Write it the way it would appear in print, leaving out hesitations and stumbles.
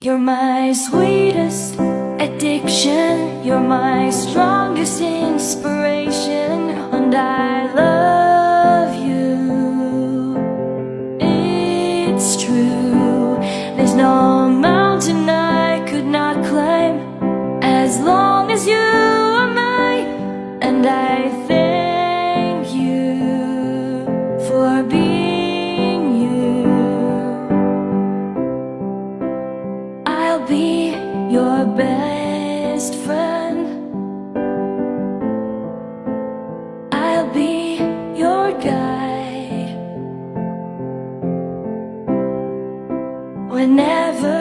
You're my sweetest addiction, you're my strongest inspiration, and I love you. It's true, there's no mountain I could not climb as long as you are mine, and I thank you for being you. I'll be your best friend, I'll be your guide whenever